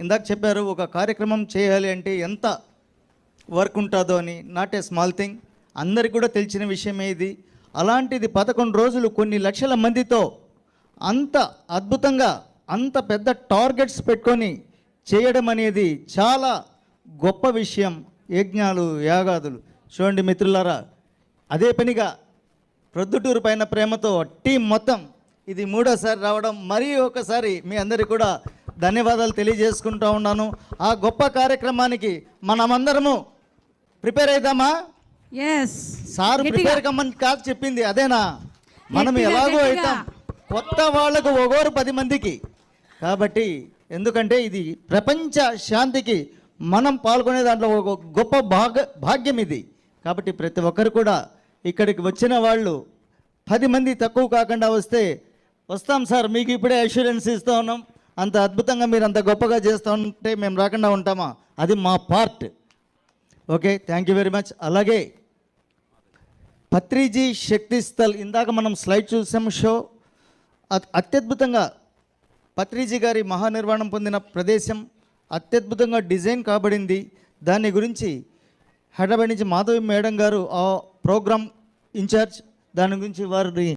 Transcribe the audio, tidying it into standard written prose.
ఇందాక చెప్పారు ఒక కార్యక్రమం చేయాలి అంటే ఎంత వర్క్ ఉంటుందో అని. నాట్ ఏ స్మాల్ థింగ్, అందరికి కూడా తెలిసిన విషయమే ఇది. అలాంటిది 11 రోజులు కొన్ని లక్షల మందితో అంత అద్భుతంగా అంత పెద్ద టార్గెట్స్ పెట్టుకొని చేయడం అనేది చాలా గొప్ప విషయం. యజ్ఞాలు యాగాదులు చూడండి మిత్రులారా, అదే పనిగా ప్రొద్దుటూరు పైన ప్రేమతో టీం మొత్తం ఇది 3వసారి రావడం, మరీ ఒకసారి మీ అందరికీ కూడా ధన్యవాదాలు తెలియజేసుకుంటూ ఉన్నాను. ఆ గొప్ప కార్యక్రమానికి మనమందరము ప్రిపేర్ అవుదామా? సార్ ప్రిపేర్ కమ్మని కాదు చెప్పింది అదేనా? మనం ఎలాగో అవుతాం, కొత్త వాళ్ళకు ఒగోరు 10 మందికి. కాబట్టి ఎందుకంటే ఇది ప్రపంచ శాంతికి మనం పాల్గొనే దాంట్లో ఒక గొప్ప భాగ్యం ఇది. కాబట్టి ప్రతి ఒక్కరు కూడా ఇక్కడికి వచ్చిన వాళ్ళు 10 మంది తక్కువ కాకుండా వస్తాం సార్, మీకు ఇప్పుడే అష్యూరెన్స్ ఇస్తూ ఉన్నాం. అంత అద్భుతంగా మీరు అంత గొప్పగా చేస్తూ ఉంటే మేము రాకుండా ఉంటామా? అది మా part. Okay, thank you very much. అలాగే పత్రిజీ శక్తి స్థల్, ఇందాక మనం స్లైడ్ చూసాం షో. అత్యద్భుతంగా పత్రిజీ గారి మహానిర్వాణం పొందిన ప్రదేశం అత్యద్భుతంగా డిజైన్ కాబడింది. దాని గురించి హైదరాబాద్ నుంచి మాధవి మేడం గారు ఆ ప్రోగ్రామ్ ఇన్ఛార్జ్, దాని గురించి వారిని